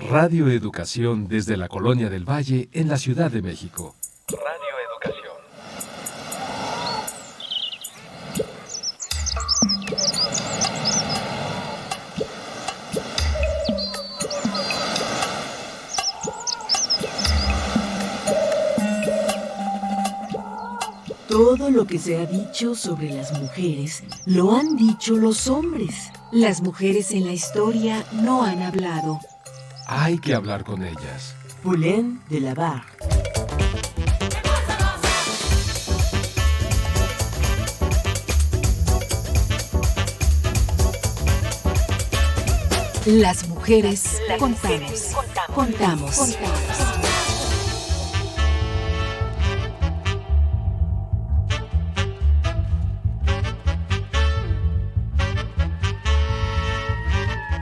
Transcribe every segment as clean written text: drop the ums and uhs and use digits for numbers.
Radio Educación desde la Colonia del Valle en la Ciudad de México. Radio Educación. Todo lo que se ha dicho sobre las mujeres lo han dicho los hombres. Las mujeres en la historia no han hablado. Hay que hablar con ellas. Poulain de la Barre. Las mujeres contamos. Contamos.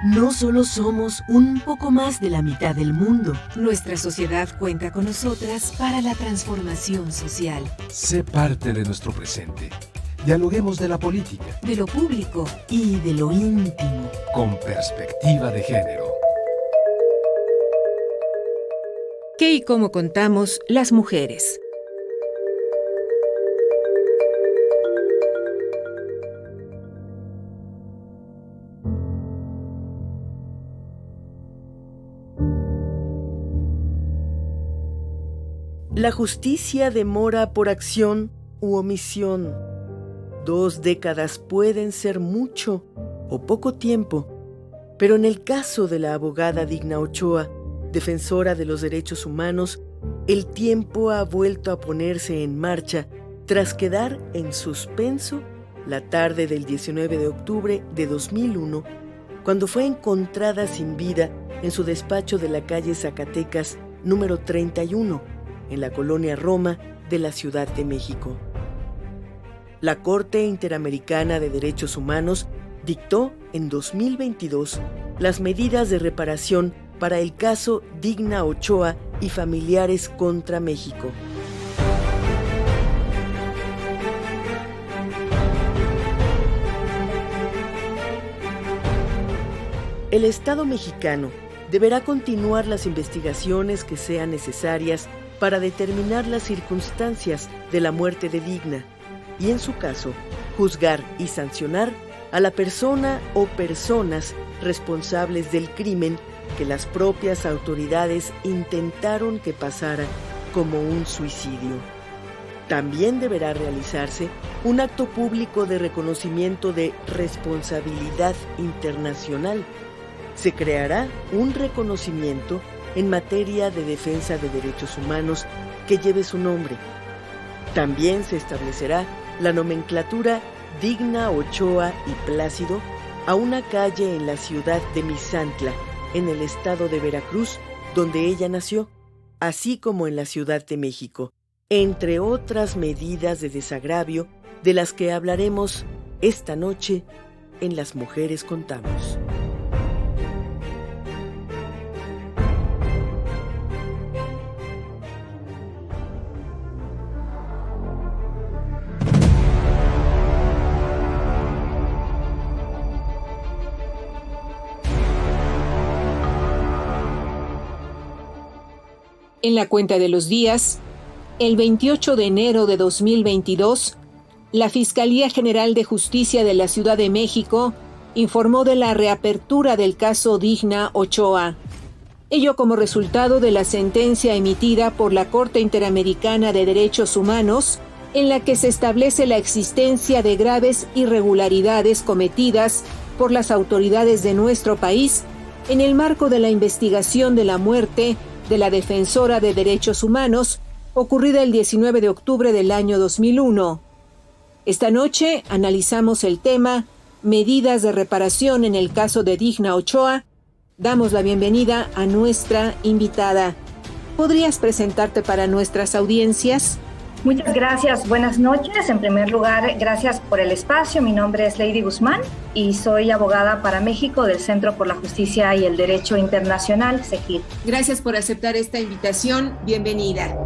No solo somos un poco más de la mitad del mundo, nuestra sociedad cuenta con nosotras para la transformación social. Sé parte de nuestro presente. Dialoguemos de la política, De lo público y de lo íntimo. con perspectiva de género. ¿Qué y cómo contamos las mujeres? La justicia demora por acción u omisión. 2 décadas pueden ser mucho o poco tiempo, pero en el caso de la abogada Digna Ochoa, defensora de los derechos humanos, el tiempo ha vuelto a ponerse en marcha tras quedar en suspenso la tarde del 19 de octubre de 2001, cuando fue encontrada sin vida en su despacho de la calle Zacatecas número 31, en la colonia Roma de la Ciudad de México. La Corte Interamericana de Derechos Humanos dictó en 2022 las medidas de reparación para el caso Digna Ochoa y familiares contra México. El Estado mexicano deberá continuar las investigaciones que sean necesarias para determinar las circunstancias de la muerte de Digna y, en su caso, juzgar y sancionar a la persona o personas responsables del crimen que las propias autoridades intentaron que pasara como un suicidio. También deberá realizarse un acto público de reconocimiento de responsabilidad internacional. Se creará un reconocimiento en materia de defensa de derechos humanos que lleve su nombre. También se establecerá la nomenclatura Digna Ochoa y Plácido a una calle en la ciudad de Misantla, en el estado de Veracruz, donde ella nació, así como en la Ciudad de México, entre otras medidas de desagravio de las que hablaremos esta noche en Las Mujeres Contamos. En la cuenta de los días, el 28 de enero de 2022, la Fiscalía General de Justicia de la Ciudad de México informó de la reapertura del caso Digna Ochoa. Ello como resultado de la sentencia emitida por la Corte Interamericana de Derechos Humanos, en la que se establece la existencia de graves irregularidades cometidas por las autoridades de nuestro país en el marco de la investigación de la muerte de la defensora de derechos humanos, ocurrida el 19 de octubre del año 2001. Esta noche analizamos el tema Medidas de reparación en el caso de Digna Ochoa. Damos la bienvenida a nuestra invitada. ¿Podrías presentarte para nuestras audiencias? Muchas gracias, buenas noches. En primer lugar, gracias por el espacio. Mi nombre es Lady Guzmán y soy abogada para México del Centro por la Justicia y el Derecho Internacional, CEJID. Gracias por aceptar esta invitación. Bienvenida.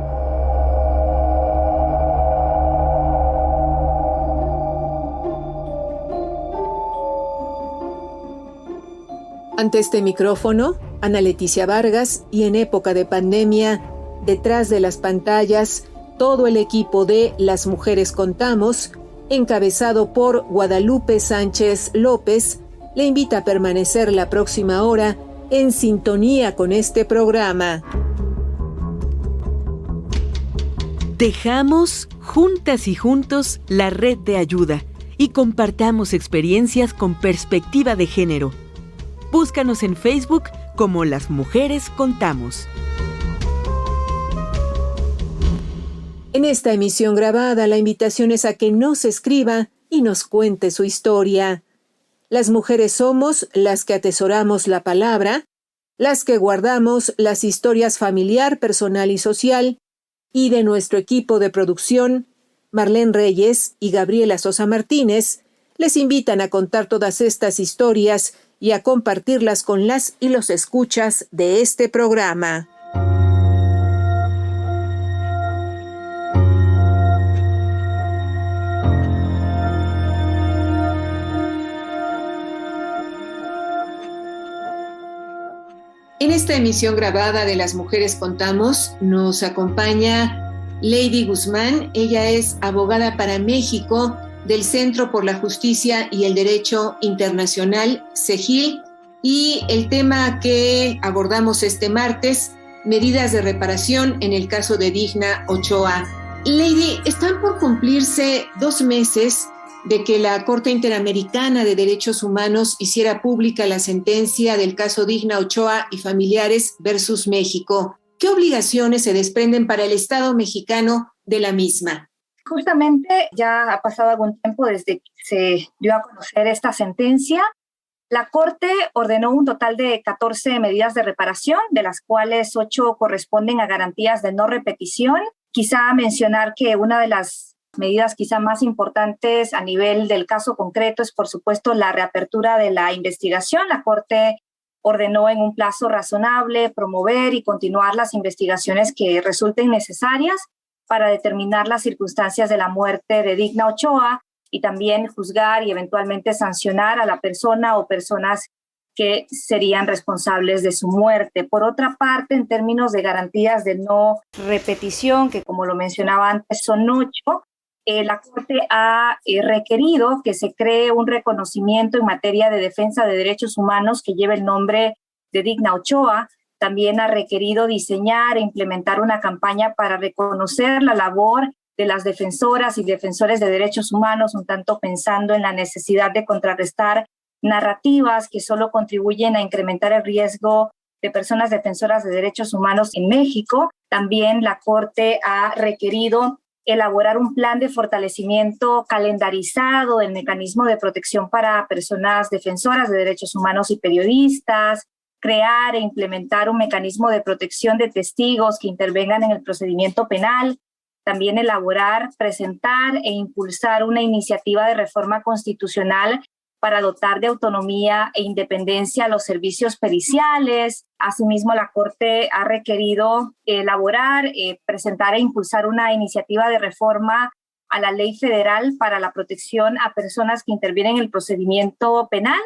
Ante este micrófono, Ana Leticia Vargas, y en época de pandemia, detrás de las pantallas, todo el equipo de Las Mujeres Contamos, encabezado por Guadalupe Sánchez López, le invita a permanecer la próxima hora en sintonía con este programa. Tejamos juntas y juntos la red de ayuda y compartamos experiencias con perspectiva de género. Búscanos en Facebook como Las Mujeres Contamos. En esta emisión grabada, la invitación es a que nos escriba y nos cuente su historia. Las mujeres somos las que atesoramos la palabra, las que guardamos las historias familiar, personal y social, y de nuestro equipo de producción, Marlene Reyes y Gabriela Sosa Martínez, les invitan a contar todas estas historias y a compartirlas con las y los escuchas de este programa. En esta emisión grabada de Las Mujeres Contamos nos acompaña Lady Guzmán. Ella es abogada para México del Centro por la Justicia y el Derecho Internacional, CEJIL, y el tema que abordamos este martes, medidas de reparación en el caso de Digna Ochoa. Lady, están por cumplirse 2 meses de que la Corte Interamericana de Derechos Humanos hiciera pública la sentencia del caso Digna Ochoa y familiares versus México. ¿Qué obligaciones se desprenden para el Estado mexicano de la misma? Justamente ya ha pasado algún tiempo desde que se dio a conocer esta sentencia. La Corte ordenó un total de 14 medidas de reparación, de las cuales 8 corresponden a garantías de no repetición. Quizá mencionar que una de las medidas quizá más importantes a nivel del caso concreto es, por supuesto, la reapertura de la investigación. La Corte ordenó en un plazo razonable promover y continuar las investigaciones que resulten necesarias para determinar las circunstancias de la muerte de Digna Ochoa y también juzgar y eventualmente sancionar a la persona o personas que serían responsables de su muerte. Por otra parte, en términos de garantías de no repetición, que como lo mencionaba antes son 8, la Corte ha requerido que se cree un reconocimiento en materia de defensa de derechos humanos que lleve el nombre de Digna Ochoa. También ha requerido diseñar e implementar una campaña para reconocer la labor de las defensoras y defensores de derechos humanos, un tanto pensando en la necesidad de contrarrestar narrativas que solo contribuyen a incrementar el riesgo de personas defensoras de derechos humanos en México. También la Corte ha requerido elaborar un plan de fortalecimiento calendarizado del mecanismo de protección para personas defensoras de derechos humanos y periodistas, crear e implementar un mecanismo de protección de testigos que intervengan en el procedimiento penal, también elaborar, presentar e impulsar una iniciativa de reforma constitucional para dotar de autonomía e independencia a los servicios periciales. Asimismo, la Corte ha requerido elaborar, presentar e impulsar una iniciativa de reforma a la Ley Federal para la protección a personas que intervienen en el procedimiento penal,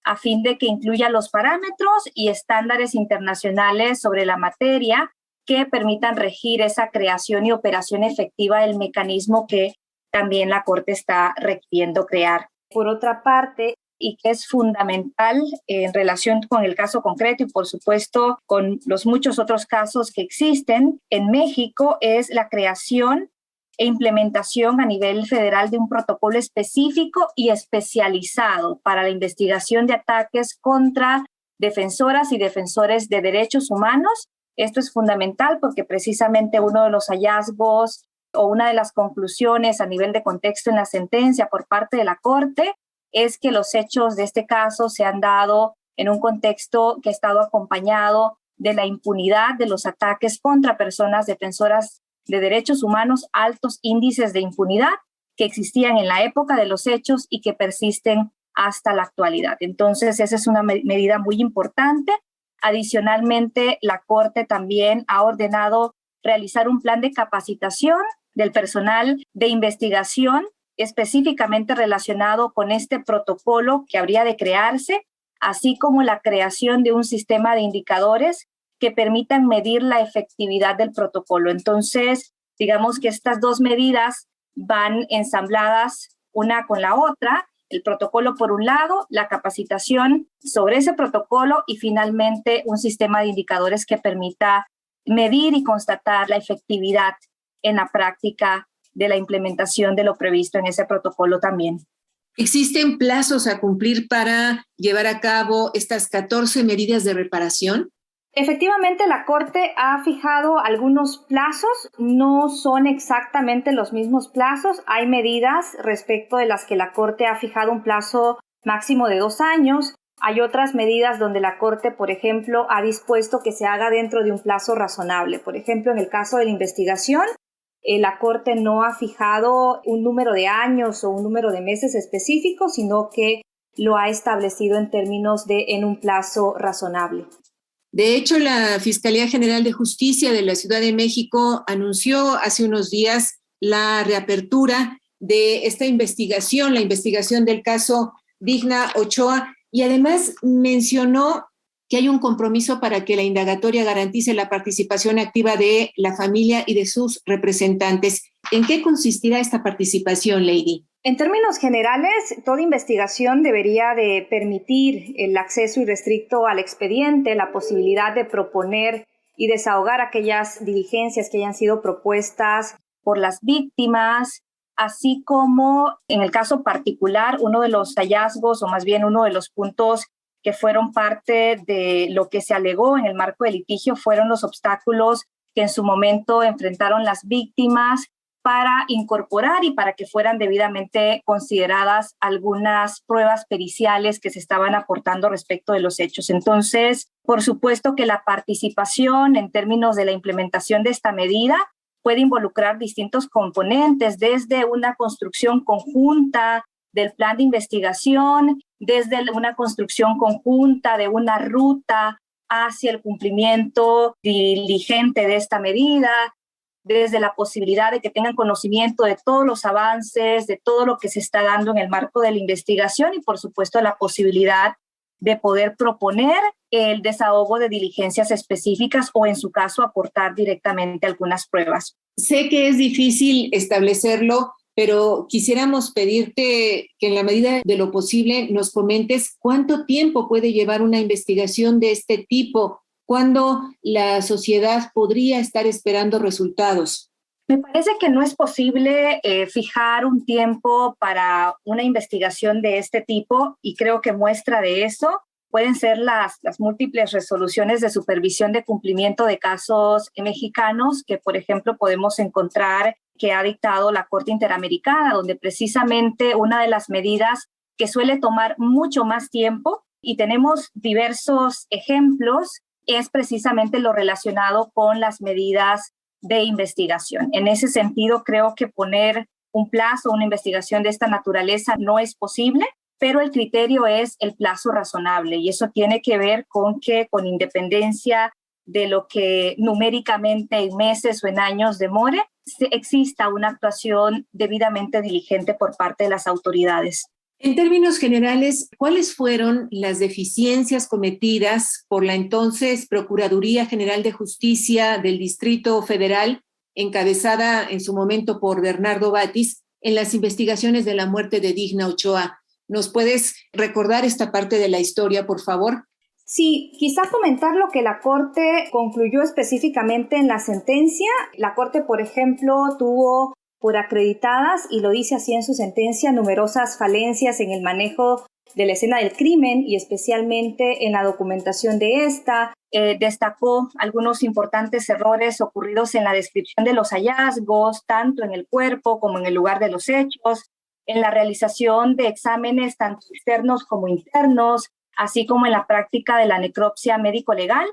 a fin de que incluya los parámetros y estándares internacionales sobre la materia que permitan regir esa creación y operación efectiva del mecanismo que también la Corte está requiriendo crear. Por otra parte, y que es fundamental en relación con el caso concreto y por supuesto con los muchos otros casos que existen en México, es la creación e implementación a nivel federal de un protocolo específico y especializado para la investigación de ataques contra defensoras y defensores de derechos humanos. Esto es fundamental porque precisamente uno de los hallazgos o una de las conclusiones a nivel de contexto en la sentencia por parte de la Corte es que los hechos de este caso se han dado en un contexto que ha estado acompañado de la impunidad de los ataques contra personas defensoras de derechos humanos, altos índices de impunidad que existían en la época de los hechos y que persisten hasta la actualidad. Entonces, esa es una medida muy importante. Adicionalmente, la Corte también ha ordenado realizar un plan de capacitación del personal de investigación específicamente relacionado con este protocolo que habría de crearse, así como la creación de un sistema de indicadores que permitan medir la efectividad del protocolo. Entonces, digamos que estas dos medidas van ensambladas una con la otra, el protocolo por un lado, la capacitación sobre ese protocolo y finalmente un sistema de indicadores que permita medir y constatar la efectividad en la práctica de la implementación de lo previsto en ese protocolo también. ¿Existen plazos a cumplir para llevar a cabo estas 14 medidas de reparación? Efectivamente, la Corte ha fijado algunos plazos, no son exactamente los mismos plazos. Hay medidas respecto de las que la Corte ha fijado un plazo máximo de 2 años. Hay otras medidas donde la Corte, por ejemplo, ha dispuesto que se haga dentro de un plazo razonable. Por ejemplo, en el caso de la investigación, la Corte no ha fijado un número de años o un número de meses específico, sino que lo ha establecido en términos de en un plazo razonable. De hecho, la Fiscalía General de Justicia de la Ciudad de México anunció hace unos días la reapertura de esta investigación, la investigación del caso Digna Ochoa, y además mencionó que hay un compromiso para que la indagatoria garantice la participación activa de la familia y de sus representantes. ¿En qué consistirá esta participación, Lady? En términos generales, toda investigación debería de permitir el acceso irrestricto al expediente, la posibilidad de proponer y desahogar aquellas diligencias que hayan sido propuestas por las víctimas, así como en el caso particular, uno de los hallazgos o más bien uno de los puntos que fueron parte de lo que se alegó en el marco del litigio fueron los obstáculos que en su momento enfrentaron las víctimas para incorporar y para que fueran debidamente consideradas algunas pruebas periciales que se estaban aportando respecto de los hechos. Entonces, por supuesto que la participación en términos de la implementación de esta medida puede involucrar distintos componentes, desde una construcción conjunta del plan de investigación, desde una construcción conjunta de una ruta hacia el cumplimiento diligente de esta medida, desde la posibilidad de que tengan conocimiento de todos los avances, de todo lo que se está dando en el marco de la investigación y, por supuesto, la posibilidad de poder proponer el desahogo de diligencias específicas o, en su caso, aportar directamente algunas pruebas. Sé que es difícil establecerlo, pero quisiéramos pedirte que en la medida de lo posible nos comentes cuánto tiempo puede llevar una investigación de este tipo. ¿Cuándo la sociedad podría estar esperando resultados? Me parece que no es posible fijar un tiempo para una investigación de este tipo y creo que muestra de eso pueden ser las múltiples resoluciones de supervisión de cumplimiento de casos mexicanos que, por ejemplo, podemos encontrar que ha dictado la Corte Interamericana, donde precisamente una de las medidas que suele tomar mucho más tiempo, y tenemos diversos ejemplos, es precisamente lo relacionado con las medidas de investigación. En ese sentido, creo que poner un plazo a una investigación de esta naturaleza no es posible, pero el criterio es el plazo razonable y eso tiene que ver con que, con independencia de lo que numéricamente en meses o en años demore, exista una actuación debidamente diligente por parte de las autoridades. En términos generales, ¿cuáles fueron las deficiencias cometidas por la entonces Procuraduría General de Justicia del Distrito Federal, encabezada en su momento por Bernardo Batis, en las investigaciones de la muerte de Digna Ochoa? ¿Nos puedes recordar esta parte de la historia, por favor? Sí, quizá comentar lo que la Corte concluyó específicamente en la sentencia. La Corte, por ejemplo, tuvo por acreditadas, y lo dice así en su sentencia, numerosas falencias en el manejo de la escena del crimen y especialmente en la documentación de esta. Destacó algunos importantes errores ocurridos en la descripción de los hallazgos, tanto en el cuerpo como en el lugar de los hechos, en la realización de exámenes tanto externos como internos, así como en la práctica de la necropsia médico-legal.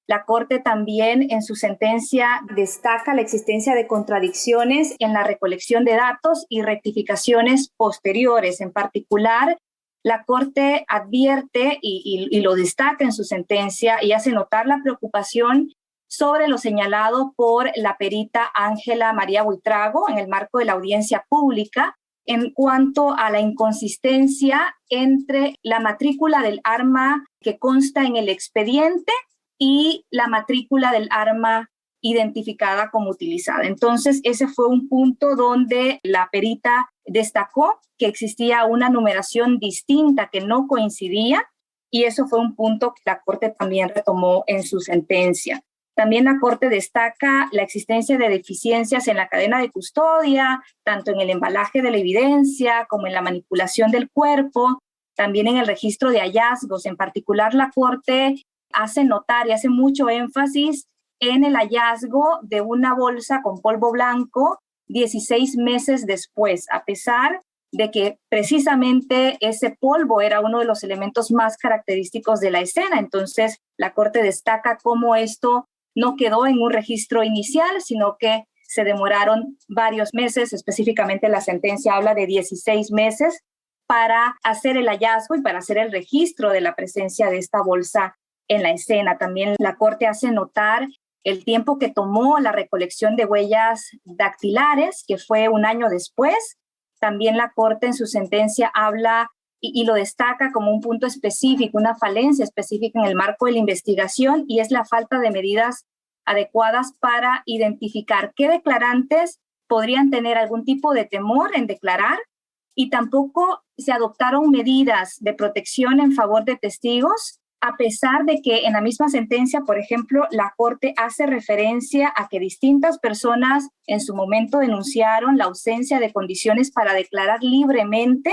La Corte también en su sentencia destaca la existencia de contradicciones en la recolección de datos y rectificaciones posteriores. En particular, la Corte advierte y lo destaca en su sentencia y hace notar la preocupación sobre lo señalado por la perita Ángela María Buitrago en el marco de la audiencia pública, en cuanto a la inconsistencia entre la matrícula del arma que consta en el expediente y la matrícula del arma identificada como utilizada. Entonces, ese fue un punto donde la perita destacó que existía una numeración distinta que no coincidía, y eso fue un punto que la Corte también retomó en su sentencia. También la Corte destaca la existencia de deficiencias en la cadena de custodia, tanto en el embalaje de la evidencia como en la manipulación del cuerpo, también en el registro de hallazgos. En particular, la Corte hace notar y hace mucho énfasis en el hallazgo de una bolsa con polvo blanco 16 meses después, a pesar de que precisamente ese polvo era uno de los elementos más característicos de la escena. Entonces, la Corte destaca cómo esto no quedó en un registro inicial, sino que se demoraron varios meses, específicamente la sentencia habla de 16 meses para hacer el hallazgo y para hacer el registro de la presencia de esta bolsa en la escena. También la Corte hace notar el tiempo que tomó la recolección de huellas dactilares, que fue un año después. También la Corte en su sentencia habla y lo destaca como un punto específico, una falencia específica en el marco de la investigación, y es la falta de medidas adecuadas para identificar qué declarantes podrían tener algún tipo de temor en declarar, y tampoco se adoptaron medidas de protección en favor de testigos, a pesar de que en la misma sentencia, por ejemplo, la Corte hace referencia a que distintas personas en su momento denunciaron la ausencia de condiciones para declarar libremente,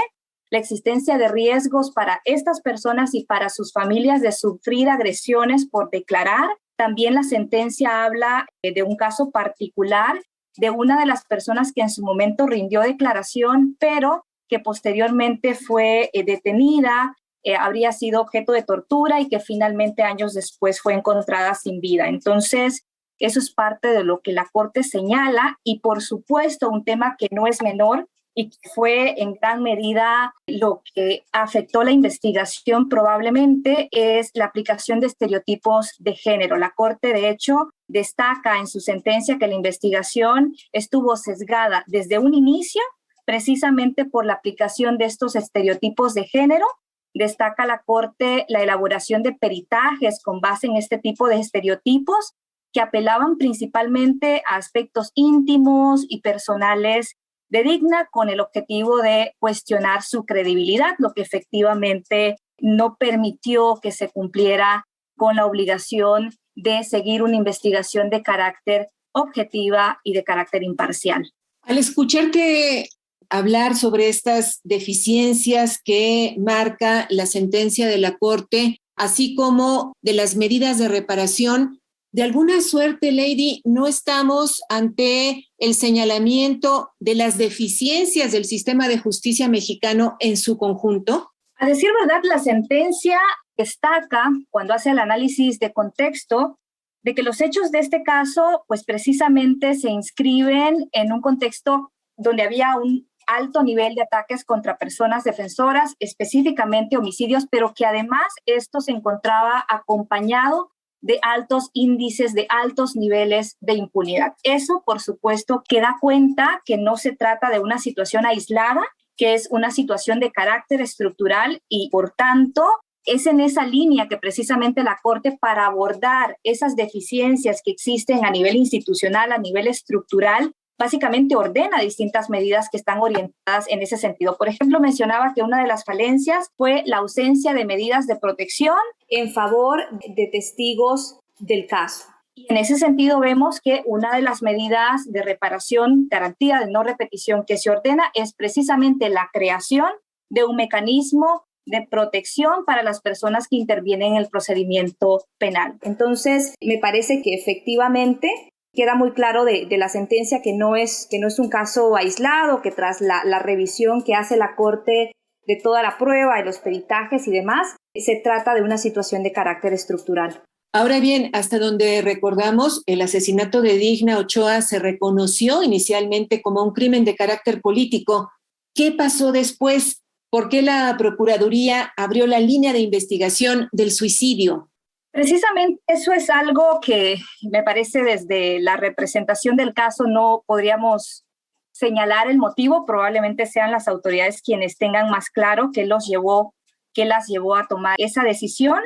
la existencia de riesgos para estas personas y para sus familias de sufrir agresiones por declarar. También la sentencia habla de un caso particular de una de las personas que en su momento rindió declaración, pero que posteriormente fue detenida, habría sido objeto de tortura y que finalmente años después fue encontrada sin vida. Entonces, eso es parte de lo que la Corte señala, y por supuesto un tema que no es menor y que fue en gran medida lo que afectó la investigación probablemente es la aplicación de estereotipos de género. La Corte, de hecho, destaca en su sentencia que la investigación estuvo sesgada desde un inicio precisamente por la aplicación de estos estereotipos de género. Destaca la Corte la elaboración de peritajes con base en este tipo de estereotipos que apelaban principalmente a aspectos íntimos y personales de Digna con el objetivo de cuestionar su credibilidad, lo que efectivamente no permitió que se cumpliera con la obligación de seguir una investigación de carácter objetiva y de carácter imparcial. Al escucharte hablar sobre estas deficiencias que marca la sentencia de la Corte, así como de las medidas de reparación, de alguna suerte, Lady, ¿no estamos ante el señalamiento de las deficiencias del sistema de justicia mexicano en su conjunto? A decir verdad, la sentencia destaca, cuando hace el análisis de contexto, de que los hechos de este caso, pues precisamente se inscriben en un contexto donde había un alto nivel de ataques contra personas defensoras, específicamente homicidios, pero que además esto se encontraba acompañado de altos índices, de altos niveles de impunidad. Eso, por supuesto, que da cuenta que no se trata de una situación aislada, que es una situación de carácter estructural, y por tanto es en esa línea que precisamente la Corte, para abordar esas deficiencias que existen a nivel institucional, a nivel estructural, básicamente ordena distintas medidas que están orientadas en ese sentido. Por ejemplo, mencionaba que una de las falencias fue la ausencia de medidas de protección en favor de testigos del caso. Y en ese sentido vemos que una de las medidas de reparación, garantía de no repetición que se ordena es precisamente la creación de un mecanismo de protección para las personas que intervienen en el procedimiento penal. Entonces, me parece que efectivamente queda muy claro de la sentencia que no es un caso aislado, que tras la revisión que hace la Corte de toda la prueba, de los peritajes y demás, se trata de una situación de carácter estructural. Ahora bien, hasta donde recordamos, el asesinato de Digna Ochoa se reconoció inicialmente como un crimen de carácter político. ¿Qué pasó después? ¿Por qué la Procuraduría abrió la línea de investigación del suicidio? Precisamente eso es algo que me parece desde la representación del caso no podríamos señalar el motivo, probablemente sean las autoridades quienes tengan más claro qué las llevó a tomar esa decisión.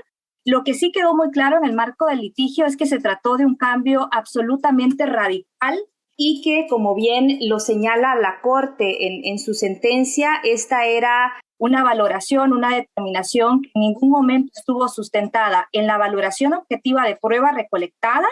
Lo que sí quedó muy claro en el marco del litigio es que se trató de un cambio absolutamente radical y que, como bien lo señala la Corte en su sentencia, esta era una valoración, una determinación que en ningún momento estuvo sustentada en la valoración objetiva de prueba recolectada,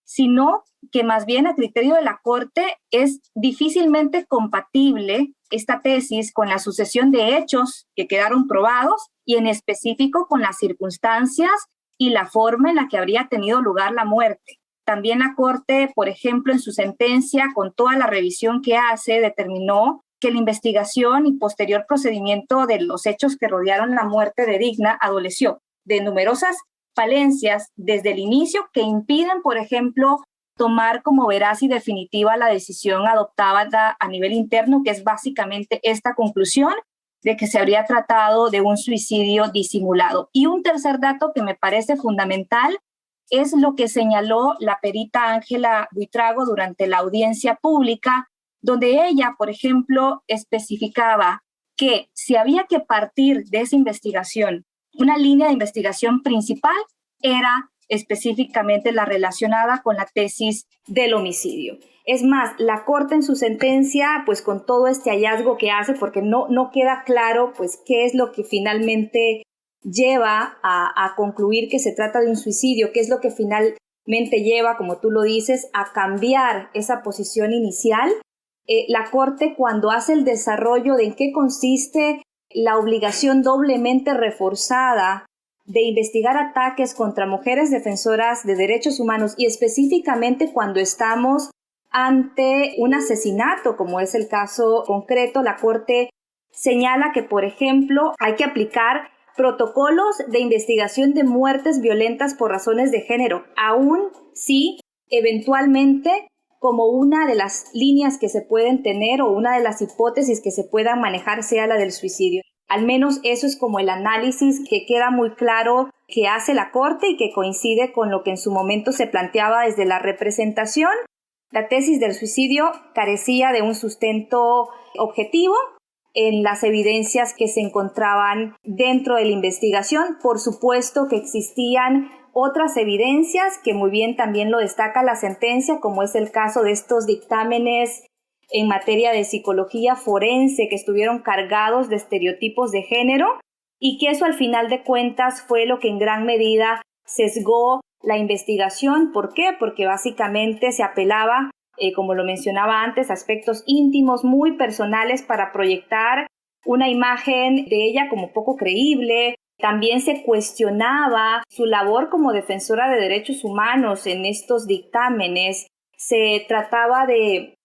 sino que más bien a criterio de la Corte es difícilmente compatible esta tesis con la sucesión de hechos que quedaron probados y en específico con las circunstancias y la forma en la que habría tenido lugar la muerte. También la Corte, por ejemplo, en su sentencia, con toda la revisión que hace, determinó que la investigación y posterior procedimiento de los hechos que rodearon la muerte de Digna adoleció de numerosas falencias desde el inicio que impiden, por ejemplo, tomar como veraz y definitiva la decisión adoptada a nivel interno, que es básicamente esta conclusión de que se habría tratado de un suicidio disimulado. Y un tercer dato que me parece fundamental es lo que señaló la perita Ángela Buitrago durante la audiencia pública, donde ella, por ejemplo, especificaba que si había que partir de esa investigación, una línea de investigación principal era específicamente la relacionada con la tesis del homicidio. Es más, la Corte en su sentencia, pues con todo este hallazgo que hace, porque no queda claro pues qué es lo que finalmente lleva a concluir que se trata de un suicidio, qué es lo que finalmente lleva, como tú lo dices, a cambiar esa posición inicial. La Corte, cuando hace el desarrollo de en qué consiste la obligación doblemente reforzada de investigar ataques contra mujeres defensoras de derechos humanos y específicamente cuando estamos ante un asesinato, como es el caso concreto, la Corte señala que, por ejemplo, hay que aplicar protocolos de investigación de muertes violentas por razones de género, aun si eventualmente como una de las líneas que se pueden tener o una de las hipótesis que se puedan manejar sea la del suicidio. Al menos eso es como el análisis que queda muy claro que hace la Corte y que coincide con lo que en su momento se planteaba desde la representación. La tesis del suicidio carecía de un sustento objetivo en las evidencias que se encontraban dentro de la investigación. Por supuesto que existían otras evidencias que muy bien también lo destaca la sentencia, como es el caso de estos dictámenes en materia de psicología forense que estuvieron cargados de estereotipos de género y que eso al final de cuentas fue lo que en gran medida sesgó la investigación. ¿Por qué? Porque básicamente se apelaba, como lo mencionaba antes, a aspectos íntimos muy personales para proyectar una imagen de ella como poco creíble. También se cuestionaba su labor como defensora de derechos humanos en estos dictámenes. Se trataba de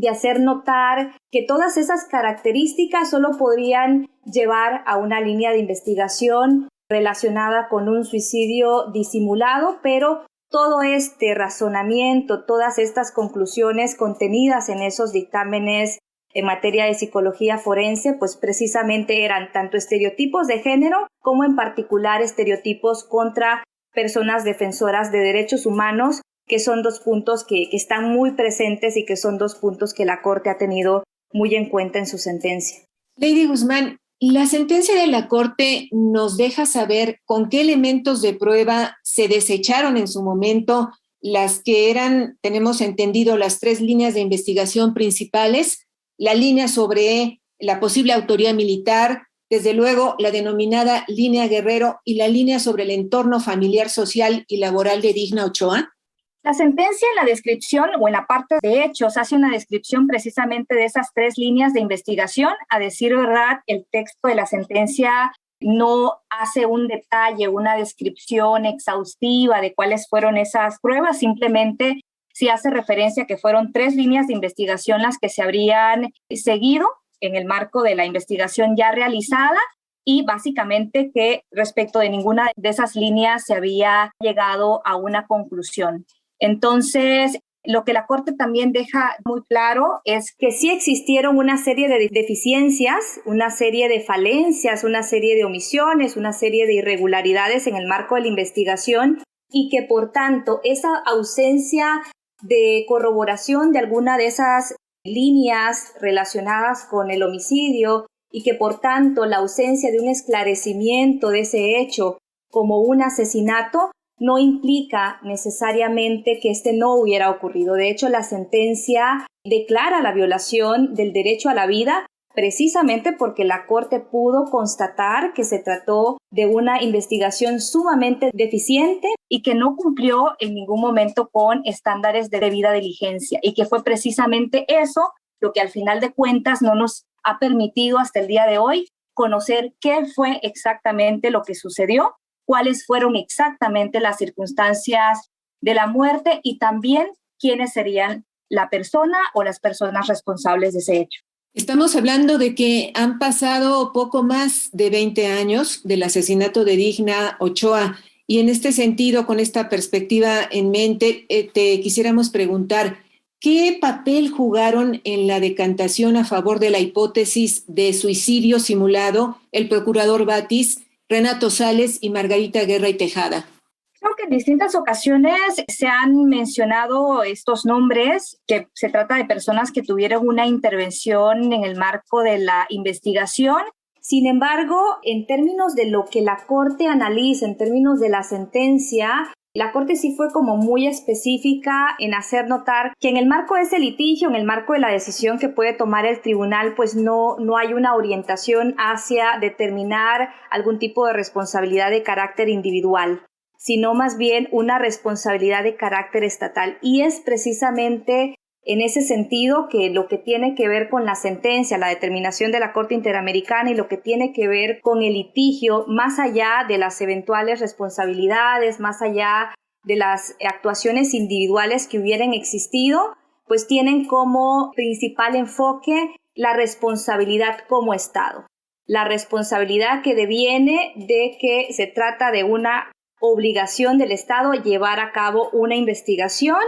hacer notar que todas esas características solo podrían llevar a una línea de investigación relacionada con un suicidio disimulado, pero todo este razonamiento, todas estas conclusiones contenidas en esos dictámenes en materia de psicología forense, pues precisamente eran tanto estereotipos de género como en particular estereotipos contra personas defensoras de derechos humanos, que son dos puntos que están muy presentes y que son dos puntos que la Corte ha tenido muy en cuenta en su sentencia. Lady Guzmán, la sentencia de la Corte nos deja saber con qué elementos de prueba se desecharon en su momento las que eran, tenemos entendido, las 3 líneas de investigación principales, la línea sobre la posible autoría militar, desde luego la denominada línea Guerrero y la línea sobre el entorno familiar, social y laboral de Digna Ochoa. La sentencia en la descripción o en la parte de hechos hace una descripción precisamente de esas 3 líneas de investigación. A decir verdad, el texto de la sentencia no hace un detalle, una descripción exhaustiva de cuáles fueron esas pruebas, simplemente sí hace referencia a que fueron 3 líneas de investigación las que se habrían seguido en el marco de la investigación ya realizada y básicamente que respecto de ninguna de esas líneas se había llegado a una conclusión. Entonces, lo que la Corte también deja muy claro es que sí existieron una serie de deficiencias, una serie de falencias, una serie de omisiones, una serie de irregularidades en el marco de la investigación y que, por tanto, esa ausencia de corroboración de alguna de esas líneas relacionadas con el homicidio y que por tanto la ausencia de un esclarecimiento de ese hecho como un asesinato no implica necesariamente que este no hubiera ocurrido. De hecho, la sentencia declara la violación del derecho a la vida precisamente porque la Corte pudo constatar que se trató de una investigación sumamente deficiente y que no cumplió en ningún momento con estándares de debida diligencia, y que fue precisamente eso lo que al final de cuentas no nos ha permitido hasta el día de hoy conocer qué fue exactamente lo que sucedió, cuáles fueron exactamente las circunstancias de la muerte y también quiénes serían la persona o las personas responsables de ese hecho. Estamos hablando de que han pasado poco más de 20 años del asesinato de Digna Ochoa, y en este sentido, con esta perspectiva en mente, te quisiéramos preguntar, ¿qué papel jugaron en la decantación a favor de la hipótesis de suicidio simulado el procurador Batis, Renato Sales y Margarita Guerra y Tejada? Creo que en distintas ocasiones se han mencionado estos nombres, que se trata de personas que tuvieron una intervención en el marco de la investigación. Sin embargo, en términos de lo que la Corte analiza, en términos de la sentencia, la Corte sí fue como muy específica en hacer notar que en el marco de ese litigio, en el marco de la decisión que puede tomar el tribunal, pues no hay una orientación hacia determinar algún tipo de responsabilidad de carácter individual, sino más bien una responsabilidad de carácter estatal. Y es precisamente en ese sentido que lo que tiene que ver con la sentencia, la determinación de la Corte Interamericana y lo que tiene que ver con el litigio, más allá de las eventuales responsabilidades, más allá de las actuaciones individuales que hubieran existido, pues tienen como principal enfoque la responsabilidad como Estado. La responsabilidad que deviene de que se trata de una obligación del Estado llevar a cabo una investigación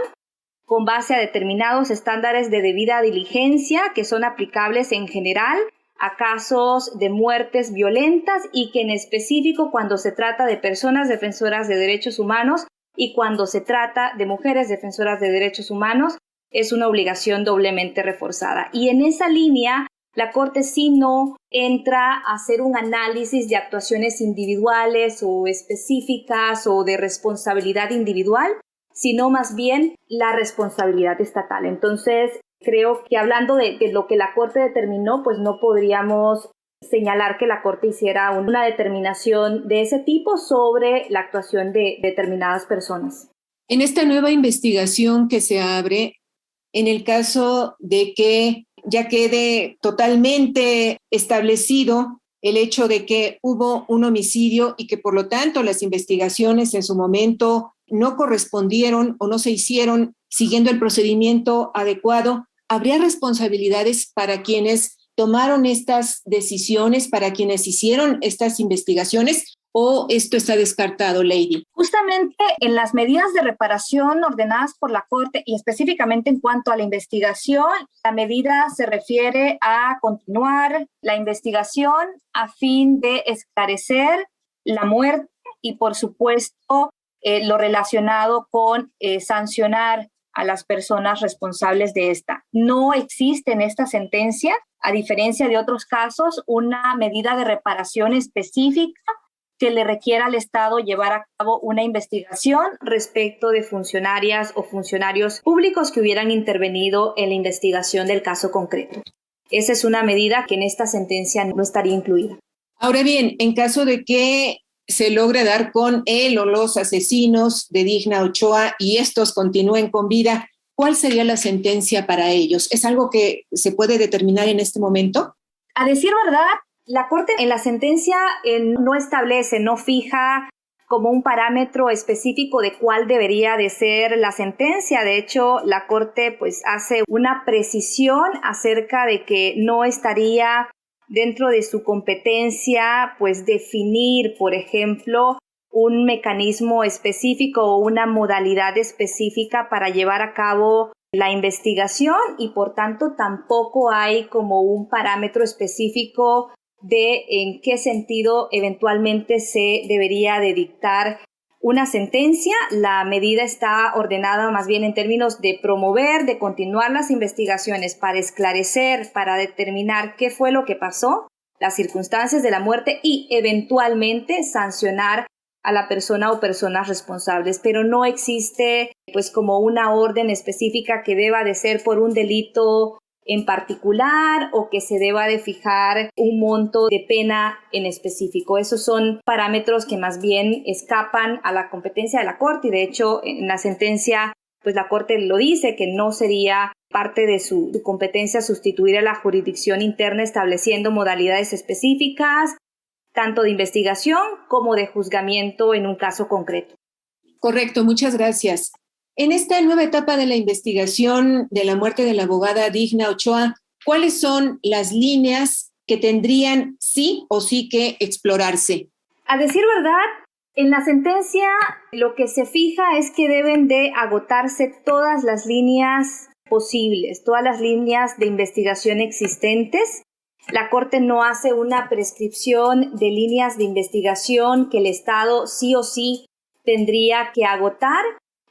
con base a determinados estándares de debida diligencia que son aplicables en general a casos de muertes violentas y que en específico cuando se trata de personas defensoras de derechos humanos y cuando se trata de mujeres defensoras de derechos humanos es una obligación doblemente reforzada. Y en esa línea la Corte sí no entra a hacer un análisis de actuaciones individuales o específicas o de responsabilidad individual, sino más bien la responsabilidad estatal. Entonces, creo que hablando de lo que la Corte determinó, pues no podríamos señalar que la Corte hiciera una determinación de ese tipo sobre la actuación de determinadas personas. En esta nueva investigación que se abre, en el caso de que ya quede totalmente establecido el hecho de que hubo un homicidio y que por lo tanto las investigaciones en su momento no correspondieron o no se hicieron siguiendo el procedimiento adecuado, ¿habría responsabilidades para quienes tomaron estas decisiones, para quienes hicieron estas investigaciones? ¿O esto está descartado, Lady? Justamente en las medidas de reparación ordenadas por la Corte y específicamente en cuanto a la investigación, la medida se refiere a continuar la investigación a fin de esclarecer la muerte y, por supuesto, lo relacionado con sancionar a las personas responsables de esta. No existe en esta sentencia, a diferencia de otros casos, una medida de reparación específica que le requiera al Estado llevar a cabo una investigación respecto de funcionarias o funcionarios públicos que hubieran intervenido en la investigación del caso concreto. Esa es una medida que en esta sentencia no estaría incluida. Ahora bien, en caso de que se logre dar con él o los asesinos de Digna Ochoa y estos continúen con vida, ¿cuál sería la sentencia para ellos? ¿Es algo que se puede determinar en este momento? A decir verdad, la Corte en la sentencia no establece, no fija como un parámetro específico de cuál debería de ser la sentencia. De hecho, la Corte pues hace una precisión acerca de que no estaría dentro de su competencia pues definir, por ejemplo, un mecanismo específico o una modalidad específica para llevar a cabo la investigación y por tanto tampoco hay como un parámetro específico de en qué sentido eventualmente se debería de dictar una sentencia. La medida está ordenada más bien en términos de promover, de continuar las investigaciones para esclarecer, para determinar qué fue lo que pasó, las circunstancias de la muerte y eventualmente sancionar a la persona o personas responsables, pero no existe pues como una orden específica que deba de ser por un delito en particular o que se deba de fijar un monto de pena en específico. Esos son parámetros que más bien escapan a la competencia de la Corte y de hecho en la sentencia pues la Corte lo dice que no sería parte de su competencia sustituir a la jurisdicción interna estableciendo modalidades específicas tanto de investigación como de juzgamiento en un caso concreto. Correcto, muchas gracias. En esta nueva etapa de la investigación de la muerte de la abogada Digna Ochoa, ¿cuáles son las líneas que tendrían sí o sí que explorarse? A decir verdad, en la sentencia lo que se fija es que deben de agotarse todas las líneas posibles, todas las líneas de investigación existentes. La Corte no hace una prescripción de líneas de investigación que el Estado sí o sí tendría que agotar.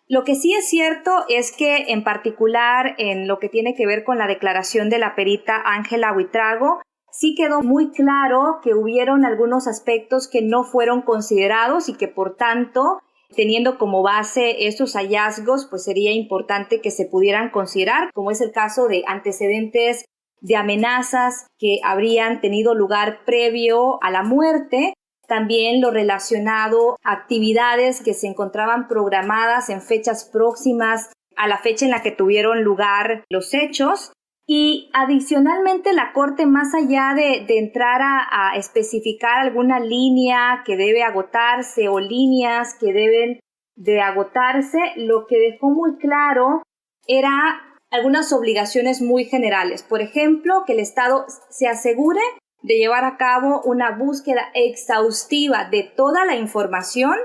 Lo que sí es cierto es que en particular en lo que tiene que ver con la declaración de la perita Ángela Buitrago, sí quedó muy claro que hubieron algunos aspectos que no fueron considerados y que por tanto, teniendo como base estos hallazgos, pues sería importante que se pudieran considerar, como es el caso de antecedentes de amenazas que habrían tenido lugar previo a la muerte, también lo relacionado a actividades que se encontraban programadas en fechas próximas a la fecha en la que tuvieron lugar los hechos. Y adicionalmente la Corte, más allá de entrar a especificar alguna línea que debe agotarse o líneas que deben de agotarse, lo que dejó muy claro era algunas obligaciones muy generales. Por ejemplo, que el Estado se asegure de llevar a cabo una búsqueda exhaustiva de toda la información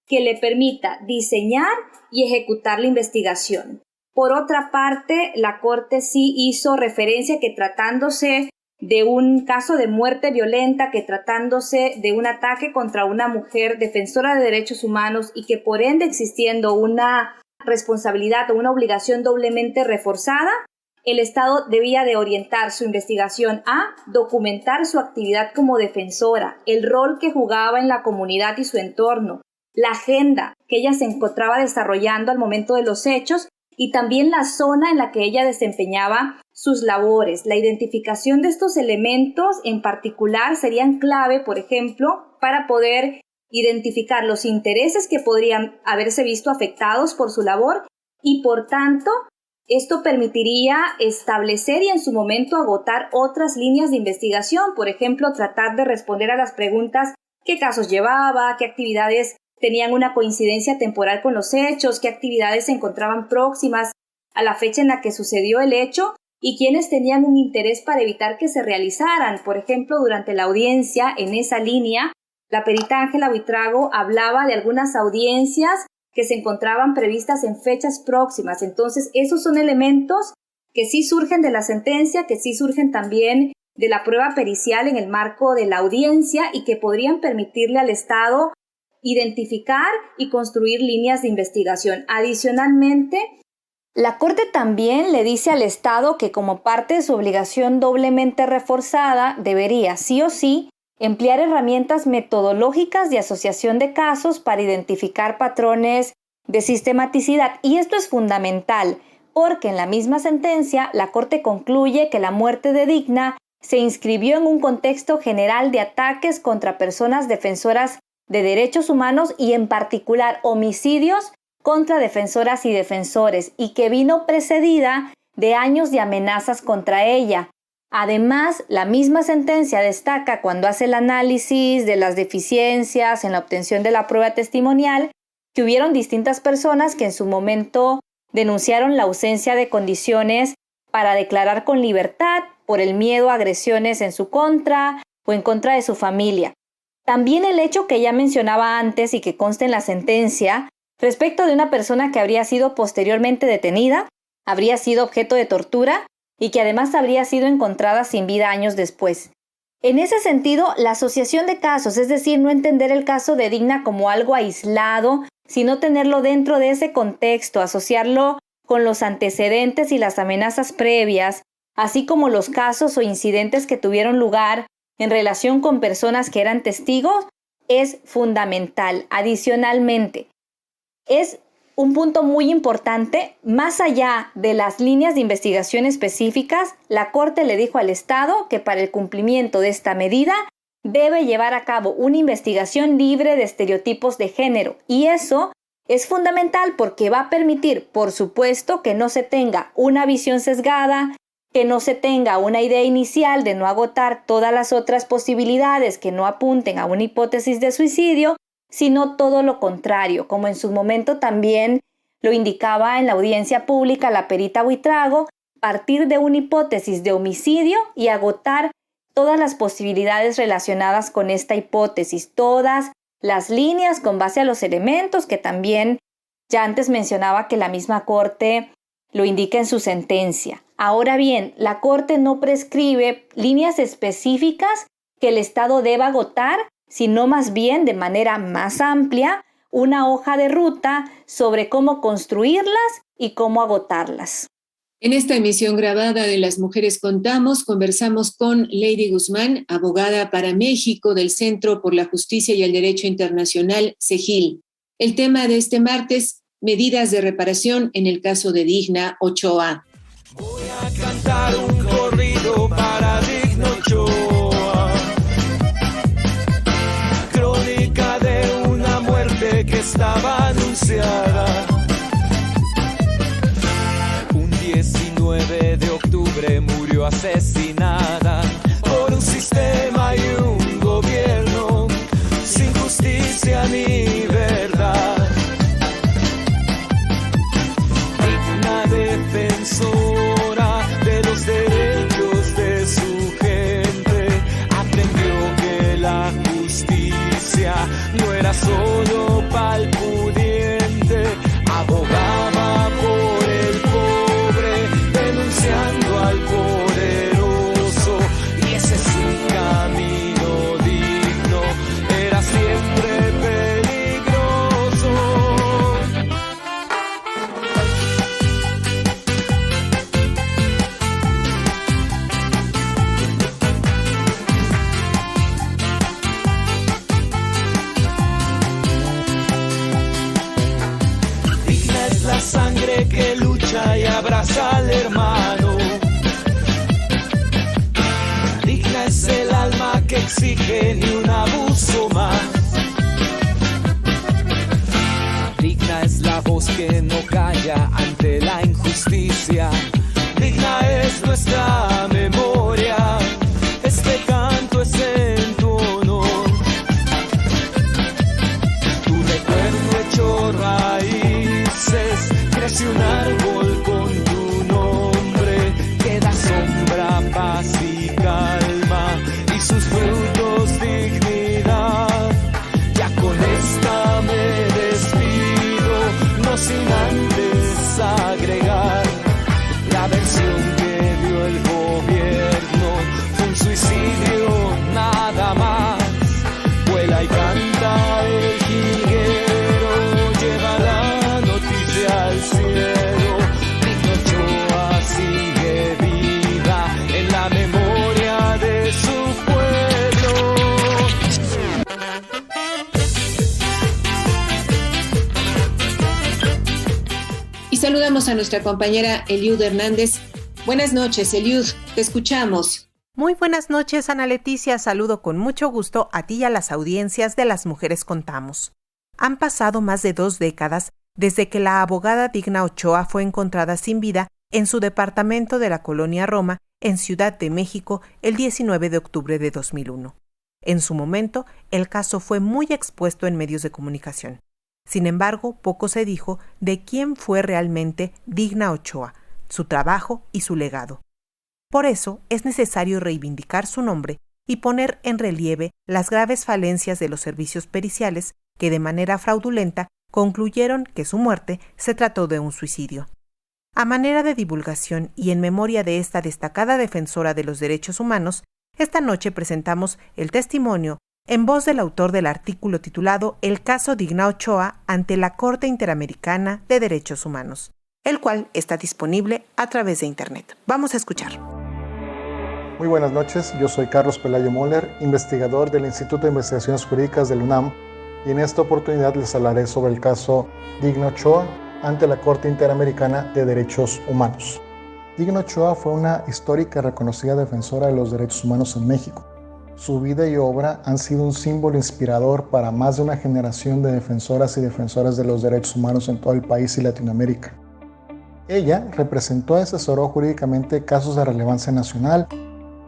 que le permita diseñar y ejecutar la investigación. Por otra parte, la Corte sí hizo referencia que tratándose de un caso de muerte violenta, que tratándose de un ataque contra una mujer defensora de derechos humanos y que por ende existiendo una responsabilidad o una obligación doblemente reforzada, el Estado debía de orientar su investigación a documentar su actividad como defensora, el rol que jugaba en la comunidad y su entorno, la agenda que ella se encontraba desarrollando al momento de los hechos y también la zona en la que ella desempeñaba sus labores. La identificación de estos elementos en particular serían clave, por ejemplo, para poder identificar los intereses que podrían haberse visto afectados por su labor y, por tanto, esto permitiría establecer y en su momento agotar otras líneas de investigación, por ejemplo, tratar de responder a las preguntas qué casos llevaba, qué actividades tenían una coincidencia temporal con los hechos, qué actividades se encontraban próximas a la fecha en la que sucedió el hecho y quiénes tenían un interés para evitar que se realizaran. Por ejemplo, durante la audiencia en esa línea, la perita Ángela Buitrago hablaba de algunas audiencias que se encontraban previstas en fechas próximas. Entonces, esos son elementos que sí surgen de la sentencia, que sí surgen también de la prueba pericial en el marco de la audiencia y que podrían permitirle al Estado identificar y construir líneas de investigación. Adicionalmente, la Corte también le dice al Estado que como parte de su obligación doblemente reforzada debería, sí o sí, emplear herramientas metodológicas de asociación de casos para identificar patrones de sistematicidad. Y esto es fundamental porque en la misma sentencia la Corte concluye que la muerte de Digna se inscribió en un contexto general de ataques contra personas defensoras de derechos humanos y en particular homicidios contra defensoras y defensores y que vino precedida de años de amenazas contra ella. Además, la misma sentencia destaca cuando hace el análisis de las deficiencias en la obtención de la prueba testimonial que hubieron distintas personas que en su momento denunciaron la ausencia de condiciones para declarar con libertad por el miedo a agresiones en su contra o en contra de su familia. También el hecho que ya mencionaba antes y que consta en la sentencia respecto de una persona que habría sido posteriormente detenida, habría sido objeto de tortura y que además habría sido encontrada sin vida años después. En ese sentido, la asociación de casos, es decir, no entender el caso de Digna como algo aislado sino tenerlo dentro de ese contexto, asociarlo con los antecedentes y las amenazas previas, así como los casos o incidentes que tuvieron lugar en relación con personas que eran testigos, es fundamental. Adicionalmente, es un punto muy importante, más allá de las líneas de investigación específicas, la Corte le dijo al Estado que para el cumplimiento de esta medida debe llevar a cabo una investigación libre de estereotipos de género. Y eso es fundamental porque va a permitir, por supuesto, que no se tenga una visión sesgada, que no se tenga una idea inicial de no agotar todas las otras posibilidades que no apunten a una hipótesis de suicidio, sino todo lo contrario, como en su momento también lo indicaba en la audiencia pública la perita Buitrago, partir de una hipótesis de homicidio y agotar todas las posibilidades relacionadas con esta hipótesis, todas las líneas con base a los elementos que también ya antes mencionaba que la misma Corte lo indica en su sentencia. Ahora bien, la Corte no prescribe líneas específicas que el Estado deba agotar, sino más bien de manera más amplia una hoja de ruta sobre cómo construirlas y cómo agotarlas. En esta emisión grabada de Las Mujeres Contamos, conversamos con Lady Guzmán, abogada para México del Centro por la Justicia y el Derecho Internacional, CEGIL. El tema de este martes, medidas de reparación en el caso de Digna Ochoa. Voy a cantar un corrido para Digna Ochoa, crónica de una muerte que estaba anunciada. Un 19 de octubre murió asesinada por un sistema y un gobierno sin justicia ni verdad. Digna defensora de los derechos de su gente, aprendió que la justicia no era solo pa'l pudiente, abogaba por el pobre, denunciando al poderoso, y ese es un camino digno, era siempre peligroso. Digna es la sangre que lucha y abraza al hermano. Digna es el alma que exige ni un abuso más. Digna es la voz que no calla ante la injusticia. Digna es nuestra memoria. Este canto es en tu honor. Tu recuerdo echó raíces, crece un árbol con tu nombre, que da sombra, paz y calma, y sus frutos dignidad. Ya con esta me despido, no sin antes agregar la versión que dio el gobierno. Fue un suicidio, nada más. Vuela y canta el jilguero, lleva la noticia al cielo. Digna Ochoa sigue viva en la memoria de su pueblo. Y saludamos a nuestra compañera Eliud Hernández. Buenas noches, Eliud, te escuchamos. Muy buenas noches, Ana Leticia. Saludo con mucho gusto a ti y a las audiencias de Las Mujeres Contamos. Han pasado más de 2 décadas desde que la abogada Digna Ochoa fue encontrada sin vida en su departamento de la colonia Roma, en Ciudad de México, el 19 de octubre de 2001. En su momento, el caso fue muy expuesto en medios de comunicación. Sin embargo, poco se dijo de quién fue realmente Digna Ochoa, su trabajo y su legado. Por eso es necesario reivindicar su nombre y poner en relieve las graves falencias de los servicios periciales que de manera fraudulenta concluyeron que su muerte se trató de un suicidio. A manera de divulgación y en memoria de esta destacada defensora de los derechos humanos, esta noche presentamos el testimonio en voz del autor del artículo titulado El caso Digna Ochoa ante la Corte Interamericana de Derechos Humanos, el cual está disponible a través de Internet. Vamos a escuchar. Muy buenas noches, yo soy Carlos Pelayo Moller, investigador del Instituto de Investigaciones Jurídicas del UNAM, y en esta oportunidad les hablaré sobre el caso Digna Ochoa ante la Corte Interamericana de Derechos Humanos. Digna Ochoa fue una histórica y reconocida defensora de los derechos humanos en México. Su vida y obra han sido un símbolo inspirador para más de una generación de defensoras y defensores de los derechos humanos en todo el país y Latinoamérica. Ella representó y asesoró jurídicamente casos de relevancia nacional,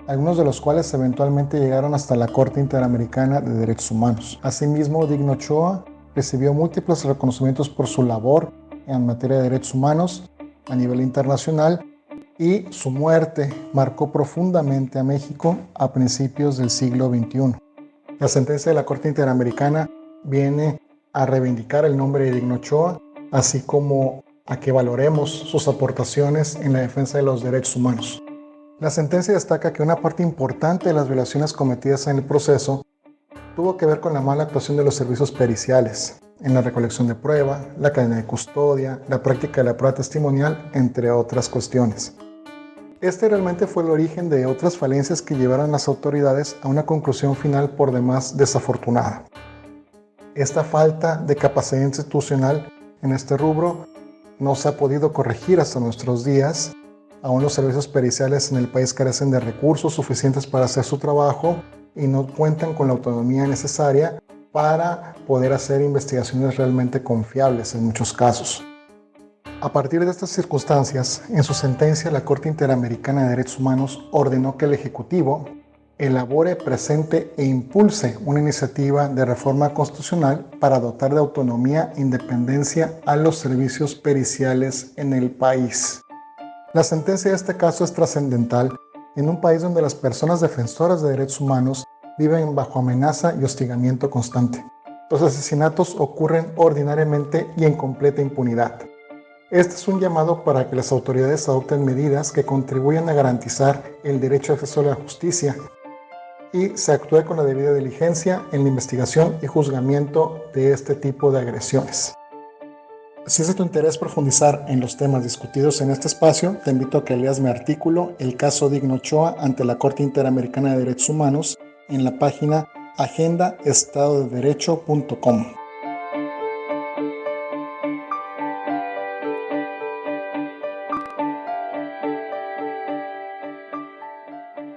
algunos de los cuales eventualmente llegaron hasta la Corte Interamericana de Derechos Humanos. Asimismo, Digna Ochoa recibió múltiples reconocimientos por su labor en materia de derechos humanos a nivel internacional, y su muerte marcó profundamente a México a principios del siglo XXI. La sentencia de la Corte Interamericana viene a reivindicar el nombre de Digna Ochoa, así como a que valoremos sus aportaciones en la defensa de los derechos humanos. La sentencia destaca que una parte importante de las violaciones cometidas en el proceso tuvo que ver con la mala actuación de los servicios periciales, en la recolección de prueba, la cadena de custodia, la práctica de la prueba testimonial, entre otras cuestiones. Este realmente fue el origen de otras falencias que llevaron a las autoridades a una conclusión final por demás desafortunada. Esta falta de capacidad institucional en este rubro no se ha podido corregir hasta nuestros días. Aún los servicios periciales en el país carecen de recursos suficientes para hacer su trabajo y no cuentan con la autonomía necesaria para poder hacer investigaciones realmente confiables en muchos casos. A partir de estas circunstancias, en su sentencia, la Corte Interamericana de Derechos Humanos ordenó que el Ejecutivo elabore, presente e impulse una iniciativa de reforma constitucional para dotar de autonomía e independencia a los servicios periciales en el país. La sentencia de este caso es trascendental en un país donde las personas defensoras de derechos humanos viven bajo amenaza y hostigamiento constante. Los asesinatos ocurren ordinariamente y en completa impunidad. Este es un llamado para que las autoridades adopten medidas que contribuyan a garantizar el derecho de acceso a la justicia y se actúe con la debida diligencia en la investigación y juzgamiento de este tipo de agresiones. Si es de tu interés profundizar en los temas discutidos en este espacio, te invito a que leas mi artículo El caso Digna Ochoa ante la Corte Interamericana de Derechos Humanos en la página agendaestadodederecho.com.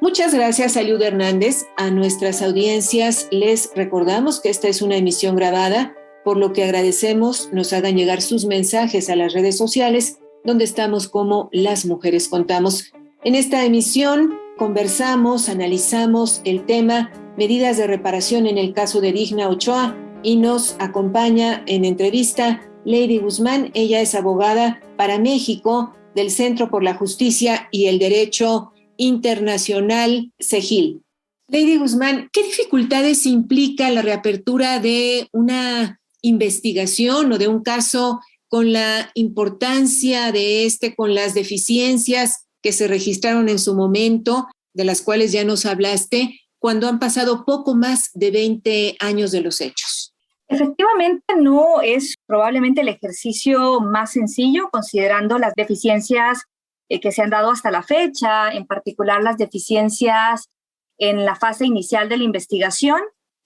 Muchas gracias, Eliud Hernández. A nuestras audiencias les recordamos que esta es una emisión grabada, por lo que agradecemos nos hagan llegar sus mensajes a las redes sociales, donde estamos como Las Mujeres Contamos. En esta emisión conversamos, analizamos el tema medidas de reparación en el caso de Digna Ochoa y nos acompaña en entrevista Lady Guzmán. Ella es abogada para México del Centro por la Justicia y el Derecho Internacional CEGIL. Lady Guzmán, ¿qué dificultades implica la reapertura de una investigación o de un caso con la importancia de con las deficiencias que se registraron en su momento, de las cuales ya nos hablaste, cuando han pasado poco más de 20 años de los hechos? Efectivamente, no es probablemente el ejercicio más sencillo, considerando las deficiencias que se han dado hasta la fecha, en particular las deficiencias en la fase inicial de la investigación.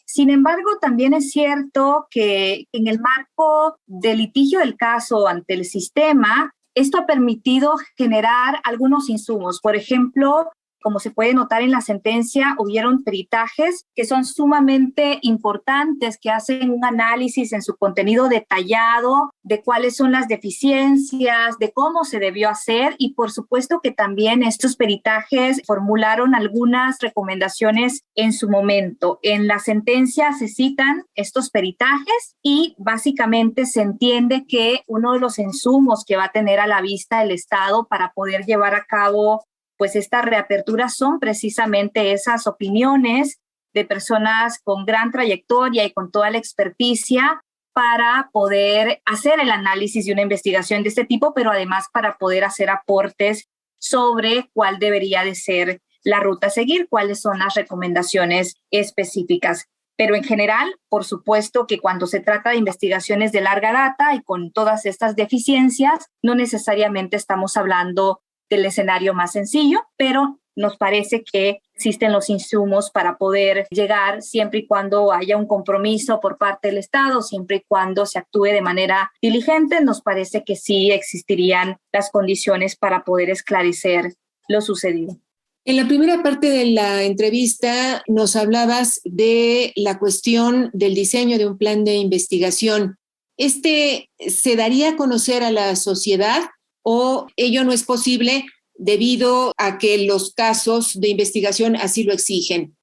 Sin embargo, también es cierto que en el marco del litigio del caso ante el sistema, esto ha permitido generar algunos insumos. Por ejemplo, como se puede notar en la sentencia, hubieron peritajes que son sumamente importantes, que hacen un análisis en su contenido detallado de cuáles son las deficiencias, de cómo se debió hacer, y por supuesto que también estos peritajes formularon algunas recomendaciones en su momento. En la sentencia se citan estos peritajes y básicamente se entiende que uno de los insumos que va a tener a la vista el Estado para poder llevar a cabo pues esta reapertura son precisamente esas opiniones de personas con gran trayectoria y con toda la experticia para poder hacer el análisis de una investigación de este tipo, pero además para poder hacer aportes sobre cuál debería de ser la ruta a seguir, cuáles son las recomendaciones específicas. Pero en general, por supuesto que cuando se trata de investigaciones de larga data y con todas estas deficiencias, no necesariamente estamos hablando del escenario más sencillo, pero nos parece que existen los insumos para poder llegar siempre y cuando haya un compromiso por parte del Estado, siempre y cuando se actúe de manera diligente, nos parece que sí existirían las condiciones para poder esclarecer lo sucedido. En la primera parte de la entrevista nos hablabas de la cuestión del diseño de un plan de investigación. ¿Este se daría a conocer a la sociedad o ello no es posible debido a que los casos de investigación así lo exigen?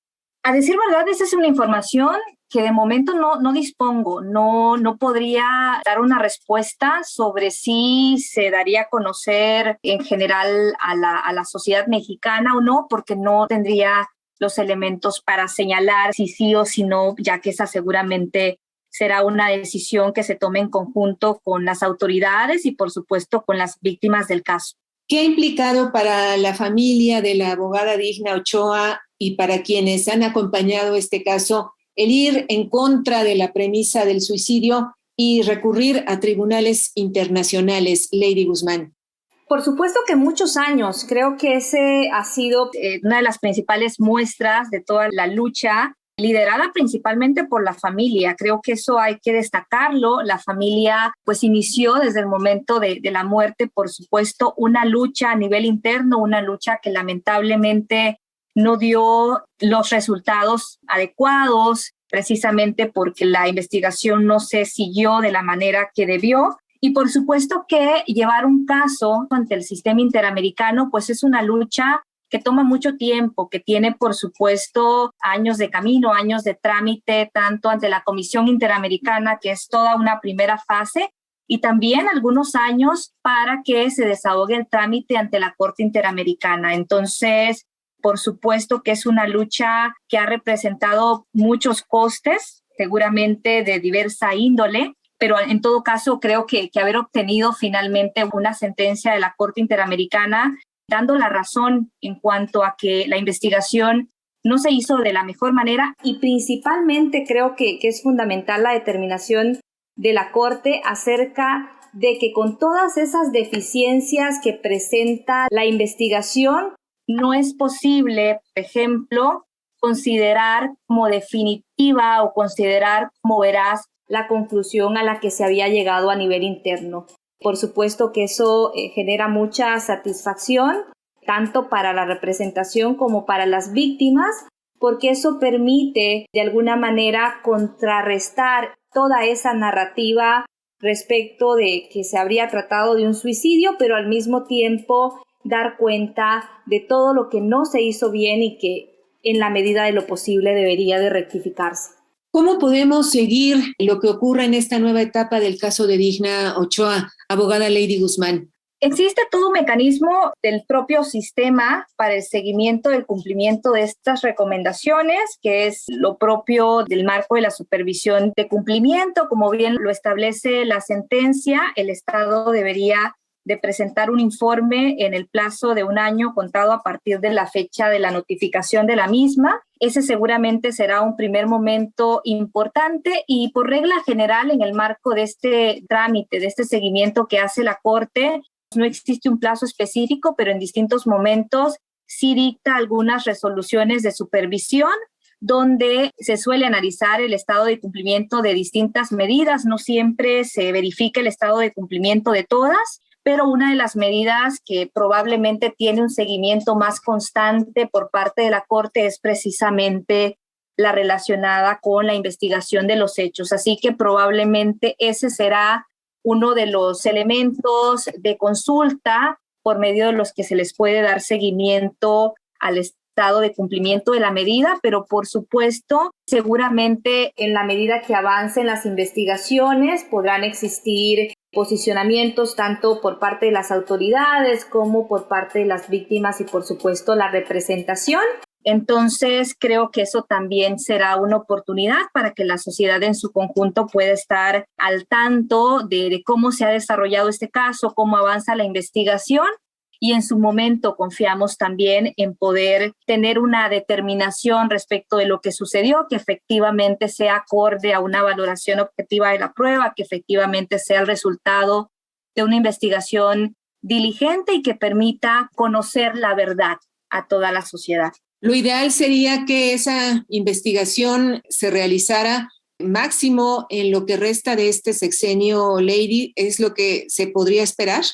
A decir verdad, esa es una información que de momento no dispongo, no podría dar una respuesta sobre si se daría a conocer en general a la sociedad mexicana o no, porque no tendría los elementos para señalar si sí o si no, ya que esa seguramente será una decisión que se tome en conjunto con las autoridades y por supuesto con las víctimas del caso. ¿Qué ha implicado para la familia de la abogada Digna Ochoa y para quienes han acompañado este caso el ir en contra de la premisa del suicidio y recurrir a tribunales internacionales, Lady Guzmán? Por supuesto que muchos años. Creo que ese ha sido una de las principales muestras de toda la lucha, liderada principalmente por la familia. Creo que eso hay que destacarlo. La familia pues inició desde el momento de la muerte, por supuesto, una lucha a nivel interno, una lucha que lamentablemente no dio los resultados adecuados, precisamente porque la investigación no se siguió de la manera que debió. Y por supuesto que llevar un caso ante el sistema interamericano pues es una lucha que toma mucho tiempo, que tiene por supuesto años de camino, años de trámite, tanto ante la Comisión Interamericana, que es toda una primera fase, y también algunos años para que se desahogue el trámite ante la Corte Interamericana. Entonces, por supuesto que es una lucha que ha representado muchos costes, seguramente de diversa índole, pero en todo caso creo que haber obtenido finalmente una sentencia de la Corte Interamericana dando la razón en cuanto a que la investigación no se hizo de la mejor manera y principalmente creo que es fundamental la determinación de la Corte acerca de que con todas esas deficiencias que presenta la investigación no es posible, por ejemplo, considerar como definitiva o considerar como veraz la conclusión a la que se había llegado a nivel interno. Por supuesto que eso genera mucha satisfacción, tanto para la representación como para las víctimas, porque eso permite de alguna manera contrarrestar toda esa narrativa respecto de que se habría tratado de un suicidio, pero al mismo tiempo dar cuenta de todo lo que no se hizo bien y que en la medida de lo posible debería de rectificarse. ¿Cómo podemos seguir lo que ocurre en esta nueva etapa del caso de Digna Ochoa, abogada Lady Guzmán? Existe todo un mecanismo del propio sistema para el seguimiento del cumplimiento de estas recomendaciones, que es lo propio del marco de la supervisión de cumplimiento. Como bien lo establece la sentencia, el Estado debería de presentar un informe en el plazo de un año contado a partir de la fecha de la notificación de la misma. Ese seguramente será un primer momento importante y por regla general en el marco de este trámite, de este seguimiento que hace la Corte, no existe un plazo específico, pero en distintos momentos sí dicta algunas resoluciones de supervisión donde se suele analizar el estado de cumplimiento de distintas medidas. No siempre se verifica el estado de cumplimiento de todas, pero una de las medidas que probablemente tiene un seguimiento más constante por parte de la Corte es precisamente la relacionada con la investigación de los hechos. Así que probablemente ese será uno de los elementos de consulta por medio de los que se les puede dar seguimiento al estado de cumplimiento de la medida, pero por supuesto, seguramente en la medida que avancen las investigaciones podrán existir posicionamientos tanto por parte de las autoridades como por parte de las víctimas y por supuesto la representación. Entonces creo que eso también será una oportunidad para que la sociedad en su conjunto pueda estar al tanto de cómo se ha desarrollado este caso, cómo avanza la investigación y en su momento confiamos también en poder tener una determinación respecto de lo que sucedió, que efectivamente sea acorde a una valoración objetiva de la prueba, que efectivamente sea el resultado de una investigación diligente y que permita conocer la verdad a toda la sociedad. Lo ideal sería que esa investigación se realizara máximo en lo que resta de este sexenio, Lady. ¿Es lo que se podría esperar?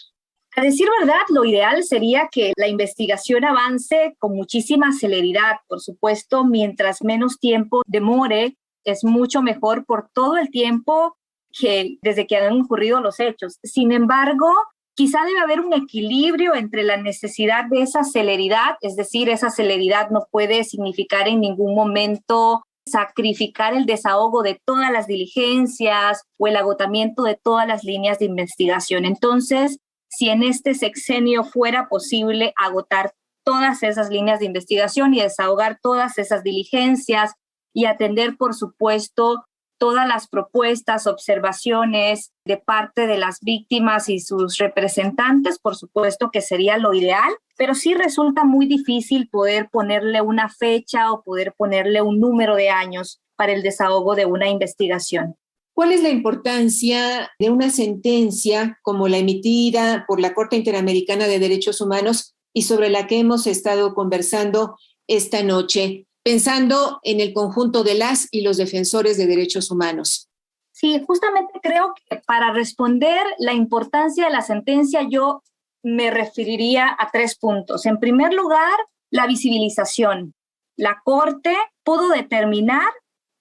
A decir verdad, lo ideal sería que la investigación avance con muchísima celeridad. Por supuesto, mientras menos tiempo demore, es mucho mejor por todo el tiempo que desde que han ocurrido los hechos. Sin embargo, quizá debe haber un equilibrio entre la necesidad de esa celeridad, es decir, esa celeridad no puede significar en ningún momento sacrificar el desahogo de todas las diligencias o el agotamiento de todas las líneas de investigación. Entonces, si en este sexenio fuera posible agotar todas esas líneas de investigación y desahogar todas esas diligencias y atender, por supuesto, todas las propuestas, observaciones de parte de las víctimas y sus representantes, por supuesto que sería lo ideal, pero sí resulta muy difícil poder ponerle una fecha o poder ponerle un número de años para el desahogo de una investigación. ¿Cuál es la importancia de una sentencia como la emitida por la Corte Interamericana de Derechos Humanos y sobre la que hemos estado conversando esta noche, pensando en el conjunto de las y los defensores de derechos humanos? Sí, justamente creo que para responder la importancia de la sentencia yo me referiría a 3 puntos. En primer lugar, la visibilización. La Corte pudo determinar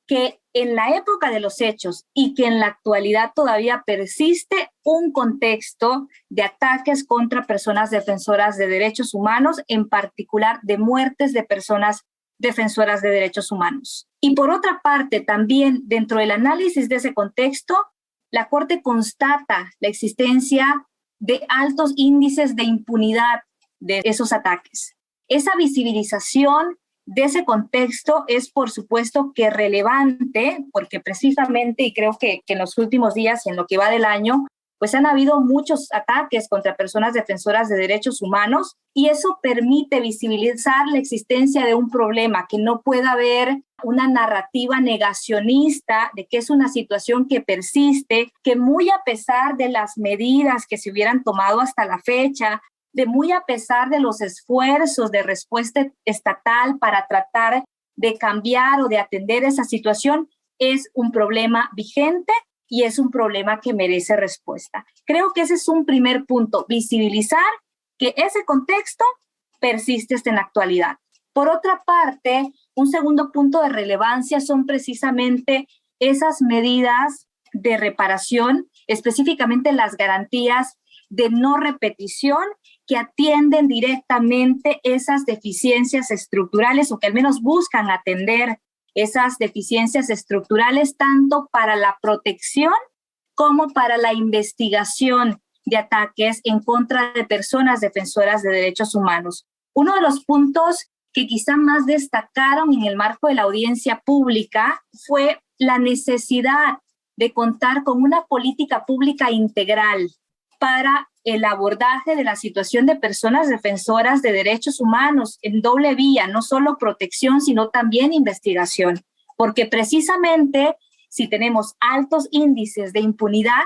que en la época de los hechos y que en la actualidad todavía persiste un contexto de ataques contra personas defensoras de derechos humanos, en particular de muertes de personas defensoras de derechos humanos. Y por otra parte, también dentro del análisis de ese contexto, la Corte constata la existencia de altos índices de impunidad de esos ataques. Esa visibilización de ese contexto es, por supuesto, que relevante, porque precisamente, y creo que en los últimos días y en lo que va del año, pues han habido muchos ataques contra personas defensoras de derechos humanos y eso permite visibilizar la existencia de un problema, que no pueda haber una narrativa negacionista de que es una situación que persiste, que muy a pesar de las medidas que se hubieran tomado hasta la fecha, de muy a pesar de los esfuerzos de respuesta estatal para tratar de cambiar o de atender esa situación, es un problema vigente y es un problema que merece respuesta. Creo que ese es un primer punto, visibilizar que ese contexto persiste hasta en la actualidad. Por otra parte, un segundo punto de relevancia son precisamente esas medidas de reparación, específicamente las garantías de no repetición que atienden directamente esas deficiencias estructurales o que al menos buscan atender esas deficiencias estructurales tanto para la protección como para la investigación de ataques en contra de personas defensoras de derechos humanos. Uno de los puntos que quizá más destacaron en el marco de la audiencia pública fue la necesidad de contar con una política pública integral para el abordaje de la situación de personas defensoras de derechos humanos en doble vía, no solo protección, sino también investigación, porque precisamente si tenemos altos índices de impunidad,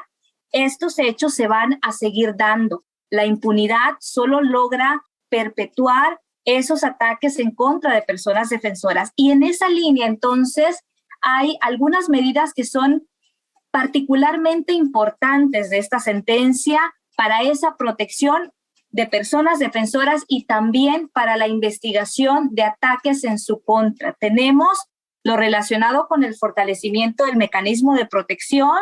estos hechos se van a seguir dando. La impunidad solo logra perpetuar esos ataques en contra de personas defensoras. Y en esa línea, entonces, hay algunas medidas que son particularmente importantes de esta sentencia para esa protección de personas defensoras y también para la investigación de ataques en su contra. Tenemos lo relacionado con el fortalecimiento del mecanismo de protección,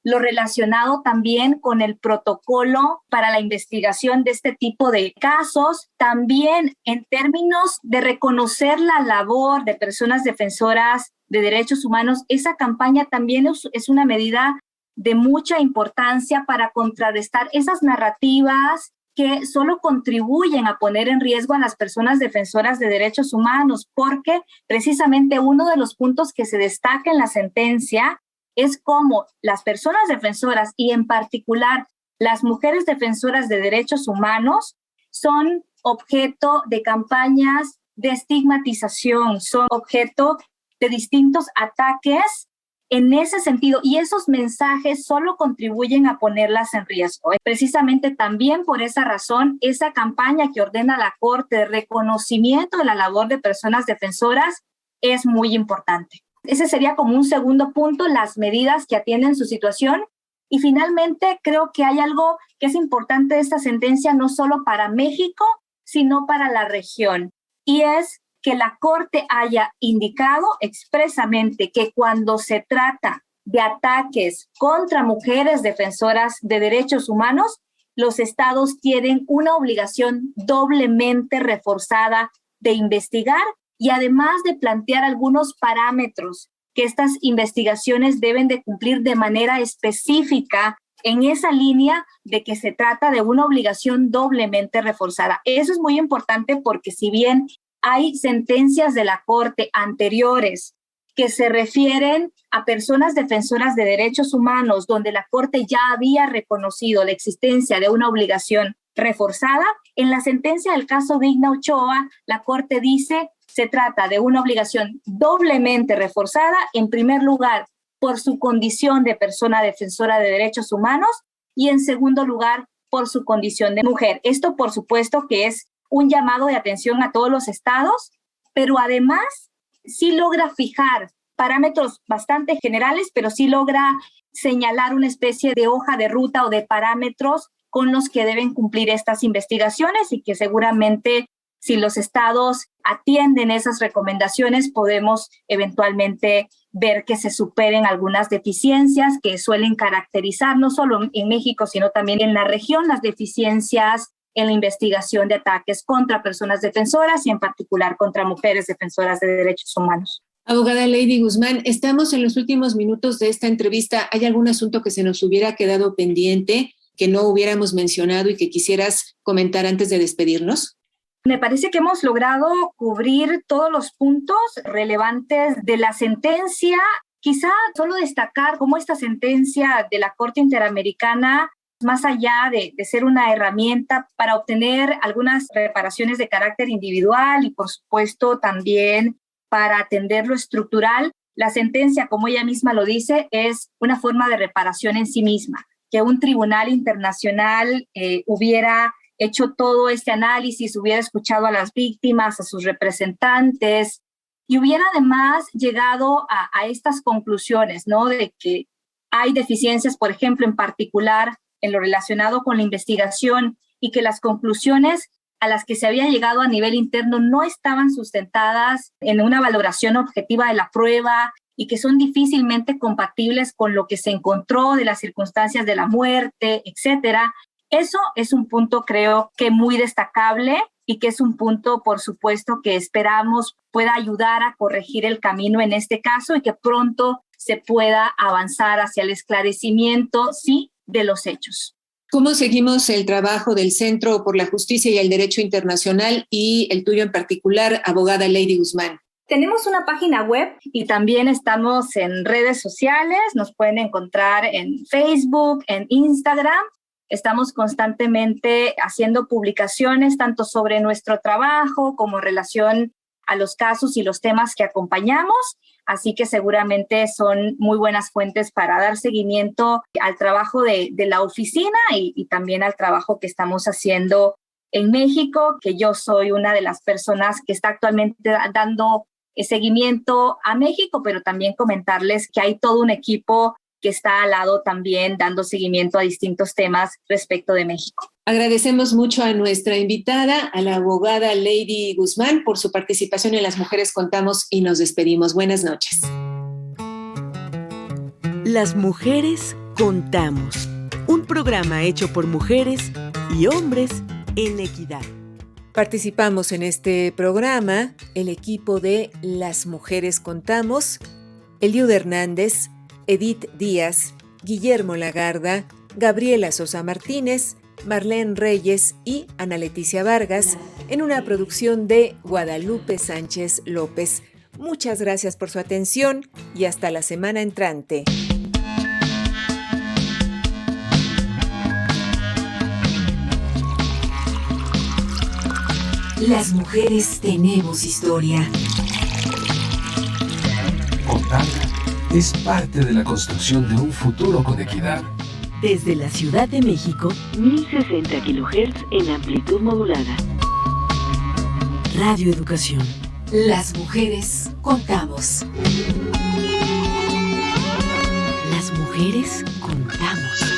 lo relacionado también con el protocolo para la investigación de este tipo de casos, también en términos de reconocer la labor de personas defensoras de derechos humanos. Esa campaña también es una medida de mucha importancia para contrarrestar esas narrativas que solo contribuyen a poner en riesgo a las personas defensoras de derechos humanos, porque precisamente uno de los puntos que se destaca en la sentencia es cómo las personas defensoras y en particular las mujeres defensoras de derechos humanos son objeto de campañas de estigmatización, son objeto de distintos ataques en ese sentido, y esos mensajes solo contribuyen a ponerlas en riesgo. Precisamente también por esa razón, esa campaña que ordena la Corte de reconocimiento de la labor de personas defensoras es muy importante. Ese sería como un segundo punto, las medidas que atienden su situación. Y finalmente, creo que hay algo que es importante de esta sentencia, no solo para México, sino para la región, y es que la Corte haya indicado expresamente que cuando se trata de ataques contra mujeres defensoras de derechos humanos, los estados tienen una obligación doblemente reforzada de investigar y además de plantear algunos parámetros que estas investigaciones deben de cumplir de manera específica en esa línea de que se trata de una obligación doblemente reforzada. Eso es muy importante porque si bien hay sentencias de la Corte anteriores que se refieren a personas defensoras de derechos humanos donde la Corte ya había reconocido la existencia de una obligación reforzada, en la sentencia del caso Digna Ochoa, la Corte dice se trata de una obligación doblemente reforzada, en primer lugar, por su condición de persona defensora de derechos humanos y en segundo lugar, por su condición de mujer. Esto, por supuesto, que es un llamado de atención a todos los estados, pero además sí logra fijar parámetros bastante generales, pero sí logra señalar una especie de hoja de ruta o de parámetros con los que deben cumplir estas investigaciones y que seguramente si los estados atienden esas recomendaciones podemos eventualmente ver que se superen algunas deficiencias que suelen caracterizar no solo en México, sino también en la región, las deficiencias en la investigación de ataques contra personas defensoras y en particular contra mujeres defensoras de derechos humanos. Abogada Lady Guzmán, estamos en los últimos minutos de esta entrevista. ¿Hay algún asunto que se nos hubiera quedado pendiente, que no hubiéramos mencionado y que quisieras comentar antes de despedirnos? Me parece que hemos logrado cubrir todos los puntos relevantes de la sentencia. Quizá solo destacar cómo esta sentencia de la Corte Interamericana, más allá de ser una herramienta para obtener algunas reparaciones de carácter individual y, por supuesto, también para atender lo estructural, la sentencia, como ella misma lo dice, es una forma de reparación en sí misma. Que un tribunal internacional hubiera hecho todo este análisis, hubiera escuchado a las víctimas, a sus representantes y hubiera además llegado a estas conclusiones, ¿no? De que hay deficiencias, por ejemplo, en particular en lo relacionado con la investigación y que las conclusiones a las que se había llegado a nivel interno no estaban sustentadas en una valoración objetiva de la prueba y que son difícilmente compatibles con lo que se encontró de las circunstancias de la muerte, etcétera. Eso es un punto, creo que muy destacable y que es un punto, por supuesto, que esperamos pueda ayudar a corregir el camino en este caso y que pronto se pueda avanzar hacia el esclarecimiento, sí, de los hechos. ¿Cómo seguimos el trabajo del Centro por la Justicia y el Derecho Internacional y el tuyo en particular, abogada Lady Guzmán? Tenemos una página web y también estamos en redes sociales. Nos pueden encontrar en Facebook, en Instagram. Estamos constantemente haciendo publicaciones tanto sobre nuestro trabajo como en relación a los casos y los temas que acompañamos. Así que seguramente son muy buenas fuentes para dar seguimiento al trabajo de la oficina y también al trabajo que estamos haciendo en México, que yo soy una de las personas que está actualmente dando seguimiento a México, pero también comentarles que hay todo un equipo que está al lado también dando seguimiento a distintos temas respecto de México. Agradecemos mucho a nuestra invitada, a la abogada Lady Guzmán, por su participación en Las Mujeres Contamos y nos despedimos. Buenas noches. Las Mujeres Contamos, un programa hecho por mujeres y hombres en equidad. Participamos en este programa el equipo de Las Mujeres Contamos, Eliud Hernández, Edith Díaz, Guillermo Lagarda, Gabriela Sosa Martínez, Marlene Reyes y Ana Leticia Vargas, en una producción de Guadalupe Sánchez López. Muchas gracias por su atención y hasta la semana entrante. Las mujeres tenemos historia. Contarla es parte de la construcción de un futuro con equidad. Desde la Ciudad de México, 1060 kHz en amplitud modulada. Radio Educación. Las mujeres contamos. Las mujeres contamos.